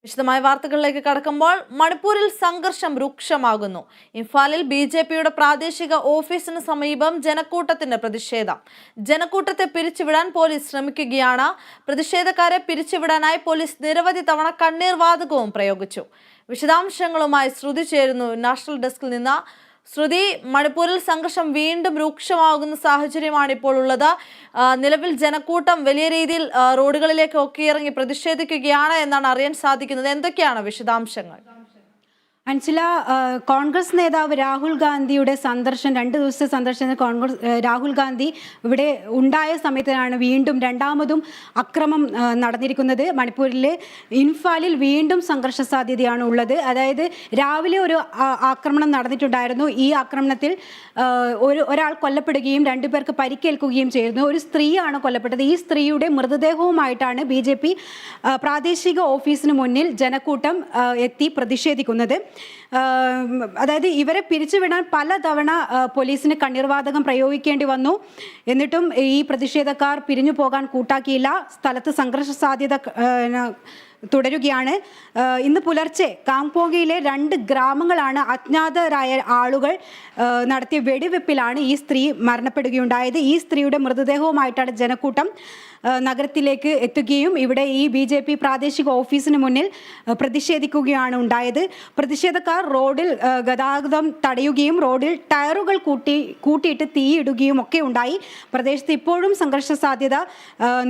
വിശദമായ വാർത്തകളിലേക്ക് കടക്കുമ്പോൾ മണിപ്പൂരിൽ സംഘർഷം രൂക്ഷമാകുന്നു. ഇംഫാലിൽ ബിജെപിയുടെ പ്രാദേശിക ഓഫീസിന് സമീപം ജനക്കൂട്ടത്തിന്റെ പ്രതിഷേധം. ജനക്കൂട്ടത്തെ പിരിച്ചുവിടാൻ പോലീസ് ശ്രമിക്കുകയാണ്. പ്രതിഷേധക്കാരെ പിരിച്ചുവിടാനായി പോലീസ് നിരവധി തവണ കണ്ണീർ വാതകവും പ്രയോഗിച്ചു. വിശദാംശങ്ങളുമായി ശ്രുതി ചേരുന്നു നാഷണൽ ഡെസ്കിൽ നിന്ന്. ശ്രുതി, മണിപ്പൂരിൽ സംഘർഷം വീണ്ടും രൂക്ഷമാകുന്ന സാഹചര്യമാണ് ഇപ്പോൾ ഉള്ളത്. നിലവിൽ ജനക്കൂട്ടം വലിയ രീതിയിൽ റോഡുകളിലേക്ക് ഒക്കെ ഇറങ്ങി പ്രതിഷേധിക്കുകയാണ് എന്നാണ് അറിയാൻ സാധിക്കുന്നത്. എന്തൊക്കെയാണ് വിശദാംശങ്ങൾ? അൻസില, കോൺഗ്രസ് നേതാവ് രാഹുൽ ഗാന്ധിയുടെ സന്ദർശനം 2 ദിവസത്തെ സന്ദർശനം രാഹുൽ ഗാന്ധി ഇവിടെ ഉണ്ടായ സമയത്തിനാണ് വീണ്ടും രണ്ടാമതും അക്രമം നടന്നിരിക്കുന്നത്. മണിപ്പൂരിലെ ഇൻഫാലിൽ വീണ്ടും സംഘർഷ സാധ്യതയാണ് ഉള്ളത്. അതായത് രാവിലെ ഒരു ആക്രമണം നടന്നിട്ടുണ്ടായിരുന്നു. ഈ ആക്രമണത്തിൽ ഒരാൾ കൊല്ലപ്പെടുകയും 2 പേർക്ക് പരിക്കേൽക്കുകയും ചെയ്യുന്നു. ഒരു സ്ത്രീയാണ് കൊല്ലപ്പെട്ടത്. ഈ സ്ത്രീയുടെ മൃതദേഹവുമായിട്ടാണ് BJP പ്രാദേശിക ഓഫീസിന് മുന്നിൽ ജനക്കൂട്ടം എത്തി പ്രതിഷേധിക്കുന്നത്. അതായത് ഇവരെ പിരിച്ചുവിടാൻ പലതവണ പോലീസിന് കണ്ണീർവാതകം പ്രയോഗിക്കേണ്ടി വന്നു. എന്നിട്ടും ഈ പ്രതിഷേധക്കാർ പിരിഞ്ഞു പോകാൻ കൂട്ടാക്കിയില്ല. സ്ഥലത്ത് സംഘർഷ സാധ്യത തുടരുകയാണ്. ഇന്ന് പുലർച്ചെ കാംപോഗിയിലെ 2 ഗ്രാമങ്ങളാണ് അജ്ഞാതരായ ആളുകൾ നടത്തിയ വെടിവെപ്പിലാണ് ഈ സ്ത്രീ മരണപ്പെടുകയുണ്ടായത്. ഈ സ്ത്രീയുടെ മൃതദേഹവുമായിട്ടാണ് ജനക്കൂട്ടം നഗരത്തിലേക്ക് എത്തുകയും ഇവിടെ ഈ BJP പ്രാദേശിക ഓഫീസിന് മുന്നിൽ പ്രതിഷേധിക്കുകയാണ് ഉണ്ടായത്. പ്രതിഷേധക്കാർ റോഡിൽ ഗതാഗതം തടയുകയും റോഡിൽ ടയറുകൾ കൂട്ടിയിട്ട് തീയിടുകയും ഒക്കെ ഉണ്ടായി. പ്രദേശത്ത് ഇപ്പോഴും സംഘർഷ സാധ്യത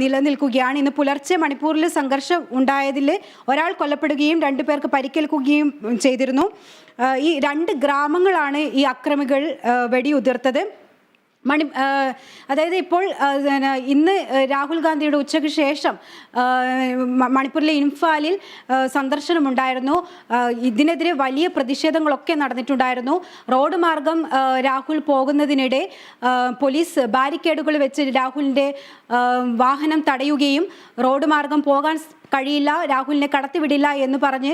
നിലനിൽക്കുകയാണ്. ഇന്ന് പുലർച്ചെ മണിപ്പൂരിൽ സംഘർഷം ഉണ്ടായതിൽ ഒരാൾ കൊല്ലപ്പെടുകയും 2 പേർക്ക് പരിക്കേൽക്കുകയും ചെയ്തിരുന്നു. ഈ 2 ഗ്രാമങ്ങളാണ് ഈ അക്രമികൾ വെടിയുതിർത്തത്. അതായത് ഇപ്പോൾ ഇന്ന് രാഹുൽ ഗാന്ധിയുടെ ഉച്ചയ്ക്ക് ശേഷം മണിപ്പൂരിലെ ഇൻഫാലിൽ സന്ദർശനമുണ്ടായിരുന്നു. ഇതിനെതിരെ വലിയ പ്രതിഷേധങ്ങളൊക്കെ നടന്നിട്ടുണ്ടായിരുന്നു. റോഡ് മാർഗം രാഹുൽ പോകുന്നതിനിടെ പോലീസ് ബാരിക്കേഡുകൾ വെച്ച് രാഹുലിൻ്റെ വാഹനം തടയുകയും റോഡ് മാർഗം പോകാൻ കഴിയില്ല, രാഹുലിനെ കടത്തിവിടില്ല എന്ന് പറഞ്ഞ്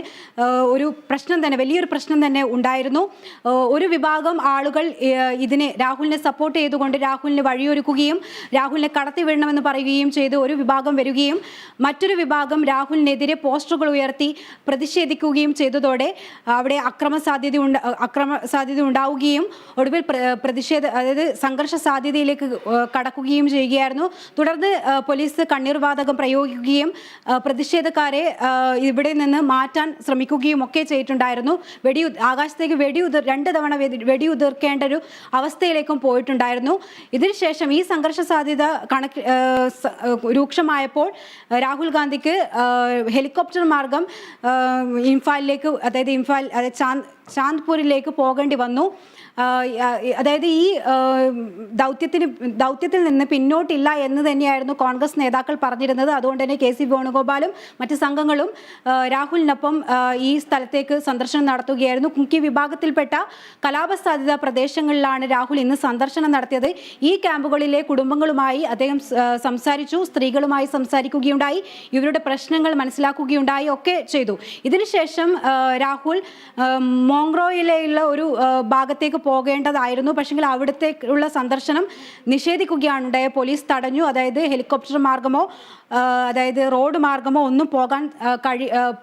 ഒരു പ്രശ്നം തന്നെ, വലിയൊരു പ്രശ്നം തന്നെ ഉണ്ടായിരുന്നു. ഒരു വിഭാഗം ആളുകൾ രാഹുലിനെ സപ്പോർട്ട് ചെയ്തുകൊണ്ട് രാഹുലിന് വഴിയൊരുക്കുകയും രാഹുലിനെ കടത്തിവിടണമെന്ന് പറയുകയും ചെയ്ത് ഒരു വിഭാഗം വരികയും മറ്റൊരു വിഭാഗം രാഹുലിനെതിരെ പോസ്റ്ററുകൾ ഉയർത്തി പ്രതിഷേധിക്കുകയും ചെയ്തതോടെ അവിടെ അക്രമ സാധ്യത ഉണ്ടാവുകയും ഒടുവിൽ അതായത് സംഘർഷ സാധ്യതയിലേക്ക് കടക്കുകയും ചെയ്യുകയായിരുന്നു. തുടർന്ന് പോലീസ് കണ്ണീർ വാതകം പ്രയോഗിക്കുകയും പ്രതിഷേധക്കാരെ ഇവിടെ നിന്ന് മാറ്റാൻ ശ്രമിക്കുകയും ഒക്കെ ചെയ്തിട്ടുണ്ടായിരുന്നു. ആകാശത്തേക്ക് 2 തവണ വെടിയുതിർക്കേണ്ട ഒരു അവസ്ഥയിലേക്കും പോയിട്ടുണ്ടായിരുന്നു. ഇതിനുശേഷം ഈ സംഘർഷ സാധ്യത രൂക്ഷമായപ്പോൾ രാഹുൽ ഗാന്ധിക്ക് ഹെലികോപ്റ്റർ മാർഗം ഇംഫാലിലേക്ക്, അതായത് ചാന്ദ്പൂരിലേക്ക് പോകേണ്ടി വന്നു. അതായത് ഈ ദൗത്യത്തിൽ നിന്ന് പിന്നോട്ടില്ല എന്ന് തന്നെയായിരുന്നു കോൺഗ്രസ് നേതാക്കൾ പറഞ്ഞിരുന്നത്. അതുകൊണ്ട് തന്നെ KC വേണുഗോപാലും മറ്റ് സംഘങ്ങളും രാഹുലിനൊപ്പം ഈ സ്ഥലത്തേക്ക് സന്ദർശനം നടത്തുകയായിരുന്നു. കുക്കി വിഭാഗത്തിൽപ്പെട്ട കലാപസാധ്യത പ്രദേശങ്ങളിലാണ് രാഹുൽ ഇന്ന് സന്ദർശനം നടത്തിയത്. ഈ ക്യാമ്പുകളിലെ കുടുംബങ്ങളുമായി അദ്ദേഹം സംസാരിച്ചു, സ്ത്രീകളുമായി സംസാരിക്കുകയുണ്ടായി, ഇവരുടെ പ്രശ്നങ്ങൾ മനസ്സിലാക്കുകയുണ്ടായി ഒക്കെ ചെയ്തു. ഇതിനുശേഷം രാഹുൽ മോങ്റോയിലുള്ള ഒരു ഭാഗത്തേക്ക് പോകേണ്ടതായിരുന്നു. പക്ഷെങ്കിൽ അവിടത്തേക്കുള്ള സന്ദർശനം നിഷേധിക്കുകയാണ് ഉണ്ടായത്. പോലീസ് തടഞ്ഞു. അതായത് ഹെലികോപ്റ്റർ മാർഗമോ അതായത് റോഡ് മാർഗമോ ഒന്നും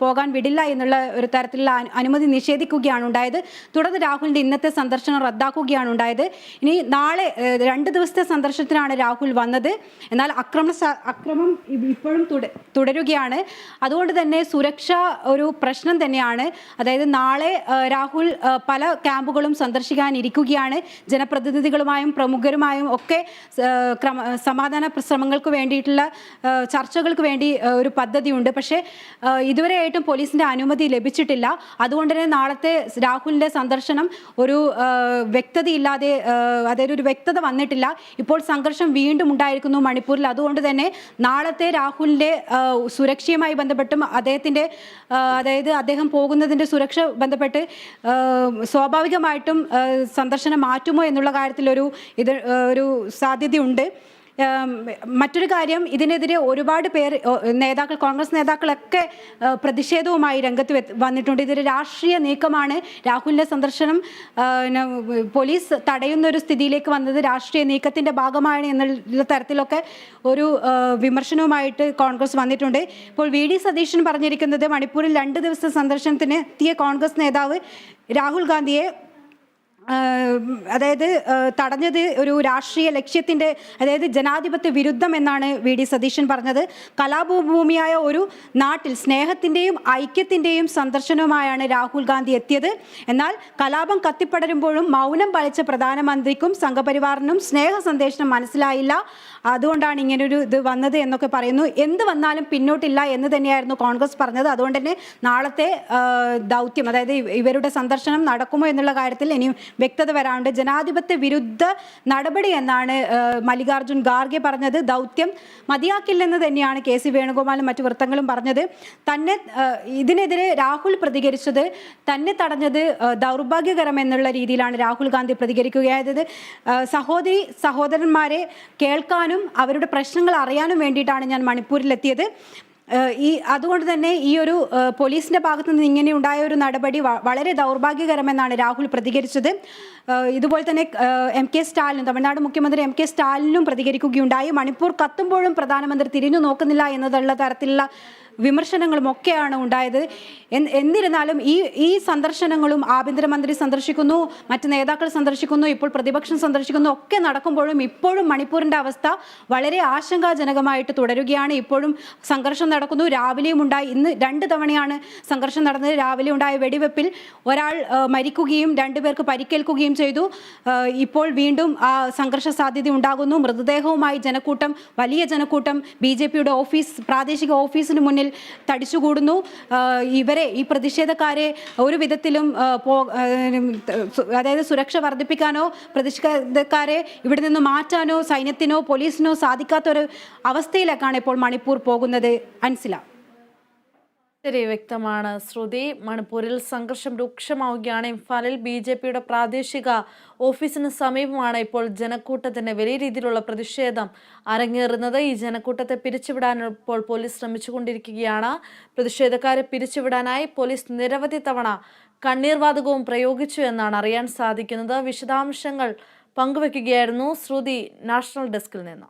പോകാൻ വിടില്ല എന്നുള്ള ഒരു തരത്തിലുള്ള അനുമതി നിഷേധിക്കുകയാണ് ഉണ്ടായത്. തുടർന്ന് രാഹുലിൻ്റെ ഇന്നത്തെ സന്ദർശനം റദ്ദാക്കുകയാണ് ഉണ്ടായത്. ഇനി നാളെ 2 ദിവസത്തെ സന്ദർശനത്തിനാണ് രാഹുൽ വന്നത്. എന്നാൽ അക്രമം ഇപ്പോഴും തുടരുകയാണ്. അതുകൊണ്ട് തന്നെ സുരക്ഷ ഒരു പ്രശ്നം തന്നെയാണ്. അതായത് നാളെ രാഹുൽ പല ക്യാമ്പുകളും സന്ദർശിക്കാനിരിക്കുകയാണ്. ജനപ്രതിനിധികളുമായും പ്രമുഖരുമായും ഒക്കെ സമാധാന ശ്രമങ്ങൾക്ക് വേണ്ടിയിട്ടുള്ള ചർച്ചകൾക്ക് വേണ്ടി ഒരു പദ്ധതിയുണ്ട്. പക്ഷേ ഇതുവരെയായിട്ടും പോലീസിൻ്റെ അനുമതി ലഭിച്ചിട്ടില്ല. അതുകൊണ്ട് തന്നെ നാളത്തെ രാഹുലിൻ്റെ സന്ദർശനം ഒരു വ്യക്തതയില്ലാതെ, അതായത് ഒരു വ്യക്തത വന്നിട്ടില്ല. ഇപ്പോൾ സംഘർഷം വീണ്ടും ഉണ്ടായിരിക്കുന്നു മണിപ്പൂരിൽ. അതുകൊണ്ട് തന്നെ നാളത്തെ രാഹുലിൻ്റെ സുരക്ഷയുമായി ബന്ധപ്പെട്ടും അതായത് അദ്ദേഹം പോകുന്നതിൻ്റെ സുരക്ഷ ബന്ധപ്പെട്ട് സ്വാഭാവികമായിട്ടും സന്ദർശനം മാറ്റുമോ എന്നുള്ള കാര്യത്തിൽ ഒരു സാധ്യതയുണ്ട്. മറ്റൊരു കാര്യം, ഇതിനെതിരെ ഒരുപാട് പേർ നേതാക്കൾ, കോൺഗ്രസ് നേതാക്കളൊക്കെ പ്രതിഷേധവുമായി രംഗത്ത് വന്നിട്ടുണ്ട്. ഇതൊരു രാഷ്ട്രീയ നീക്കമാണ്. രാഹുലിൻ്റെ സന്ദർശനം പോലീസ് തടയുന്ന ഒരു സ്ഥിതിയിലേക്ക് വന്നത് രാഷ്ട്രീയ നീക്കത്തിൻ്റെ ഭാഗമാണ് എന്നുള്ള തരത്തിലൊക്കെ ഒരു വിമർശനവുമായിട്ട് കോൺഗ്രസ് വന്നിട്ടുണ്ട്. ഇപ്പോൾ വി.ഡി. സതീശൻ പറഞ്ഞിരിക്കുന്നത് മണിപ്പൂരിൽ 2 ദിവസത്തെ സന്ദർശനത്തിന് എത്തിയ കോൺഗ്രസ് നേതാവ് രാഹുൽ ഗാന്ധിയെ അതായത് തടഞ്ഞത് ഒരു രാഷ്ട്രീയ ലക്ഷ്യത്തിൻ്റെ, അതായത് ജനാധിപത്യ വിരുദ്ധം എന്നാണ് വി.ഡി. സതീശൻ പറഞ്ഞത്. കലാപഭൂമിയായ ഒരു നാട്ടിൽ സ്നേഹത്തിൻ്റെയും ഐക്യത്തിൻ്റെയും സന്ദർശനവുമായാണ് രാഹുൽ ഗാന്ധി എത്തിയത്. എന്നാൽ കലാപം കത്തിപ്പടരുമ്പോഴും മൗനം പാലിച്ച പ്രധാനമന്ത്രിക്കും സംഘപരിവാറിനും സ്നേഹ സന്ദേശം മനസ്സിലായില്ല, അതുകൊണ്ടാണ് ഇങ്ങനൊരു ഇത് വന്നത് എന്നൊക്കെ പറയുന്നു. എന്ത് വന്നാലും പിന്നോട്ടില്ല എന്ന് തന്നെയായിരുന്നു കോൺഗ്രസ് പറഞ്ഞത്. അതുകൊണ്ട് തന്നെ നാളത്തെ ദൗത്യം, അതായത് ഇവരുടെ സന്ദർശനം നടക്കുമോ എന്നുള്ള കാര്യത്തിൽ ഇനിയും വ്യക്തത വരാനുണ്ട്. ജനാധിപത്യ വിരുദ്ധ നടപടി എന്നാണ് മല്ലികാർജുൻ ഖാർഗെ പറഞ്ഞത്. ദൗത്യം മതിയാക്കില്ലെന്ന് തന്നെയാണ് കെ.സി. വേണുഗോപാലും മറ്റു വൃത്തങ്ങളും പറഞ്ഞത്. തന്നെ ഇതിനെതിരെ രാഹുൽ പ്രതികരിച്ചത്, തന്നെ തടഞ്ഞത് ദൗർഭാഗ്യകരം എന്നുള്ള രീതിയിലാണ് രാഹുൽ ഗാന്ധി പ്രതികരിക്കുകയായത്. സഹോദരന്മാരെ കേൾക്കാനും അവരുടെ പ്രശ്നങ്ങൾ അറിയാനും വേണ്ടിയിട്ടാണ് ഞാൻ മണിപ്പൂരിലെത്തിയത്. അതുകൊണ്ട് തന്നെ ഈ ഒരു പോലീസിന്റെ ഭാഗത്തു നിന്ന് ഇങ്ങനെ ഉണ്ടായ ഒരു നടപടി വളരെ ദൗർഭാഗ്യകരമെന്നാണ് രാഹുൽ പ്രതികരിച്ചത്. ഇതുപോലെ തന്നെ എം.കെ. സ്റ്റാലിനും, തമിഴ്നാട് മുഖ്യമന്ത്രി എം.കെ. സ്റ്റാലിനും പ്രതികരിക്കുകയുണ്ടായി. മണിപ്പൂർ കത്തുമ്പോഴും പ്രധാനമന്ത്രി തിരിഞ്ഞു നോക്കുന്നില്ല എന്നുള്ള തരത്തിലുള്ള വിമർശനങ്ങളും ഒക്കെയാണ് ഉണ്ടായത്. എന്നിരുന്നാലും ഈ സന്ദർശനങ്ങളും ആഭ്യന്തരമന്ത്രി സന്ദർശിക്കുന്നു, മറ്റ് നേതാക്കൾ സന്ദർശിക്കുന്നു, ഇപ്പോൾ പ്രതിപക്ഷം സന്ദർശിക്കുന്നു ഒക്കെ നടക്കുമ്പോഴും ഇപ്പോഴും മണിപ്പൂരിൻ്റെ അവസ്ഥ വളരെ ആശങ്കാജനകമായിട്ട് തുടരുകയാണ്. ഇപ്പോഴും സംഘർഷം നടക്കുന്നു. രാവിലെയും ഉണ്ടായി, ഇന്ന് 2 തവണയാണ് സംഘർഷം നടന്നത്. രാവിലെ ഉണ്ടായ വെടിവെപ്പിൽ ഒരാൾ മരിക്കുകയും 2 പേർക്ക് പരിക്കേൽക്കുകയും ചെയ്തു. ഇപ്പോൾ വീണ്ടും ആ സംഘർഷ സാധ്യത ഉണ്ടാകുന്നു. മൃതദേഹവുമായി ജനക്കൂട്ടം, വലിയ ജനക്കൂട്ടം BJPയുടെ പ്രാദേശിക ഓഫീസിന് മുന്നിൽ തടിച്ചുകൂടുന്നു. ഈ പ്രതിഷേധക്കാരെ ഒരു വിധത്തിലും അതായത് സുരക്ഷ വർദ്ധിപ്പിക്കാനോ പ്രതിഷേധക്കാരെ ഇവിടെ നിന്ന് മാറ്റാനോ സൈന്യത്തിനോ പോലീസിനോ സാധിക്കാത്തൊരു അവസ്ഥയിലേക്കാണ് ഇപ്പോൾ മണിപ്പൂർ പോകുന്നത്. അൻസില. ശരി, വ്യക്തമാണ് ശ്രുതി. മണിപ്പൂരിൽ സംഘർഷം രൂക്ഷമാവുകയാണ്. ഇംഫാലിൽ BJPയുടെ പ്രാദേശിക ഓഫീസിന് സമീപമാണ് ഇപ്പോൾ ജനക്കൂട്ടത്തിന് വലിയ രീതിയിലുള്ള പ്രതിഷേധം അരങ്ങേറുന്നത്. ഈ ജനക്കൂട്ടത്തെ പിരിച്ചുവിടാൻ ഇപ്പോൾ പോലീസ് ശ്രമിച്ചുകൊണ്ടിരിക്കുകയാണ്. പ്രതിഷേധക്കാരെ പിരിച്ചുവിടാനായി പോലീസ് നിരവധി തവണ കണ്ണീർവാതകവും പ്രയോഗിച്ചു എന്നാണ് അറിയാൻ സാധിക്കുന്നത്. വിശദാംശങ്ങൾ പങ്കുവെക്കുകയായിരുന്നു ശ്രുതി നാഷണൽ ഡെസ്കിൽ നിന്ന്.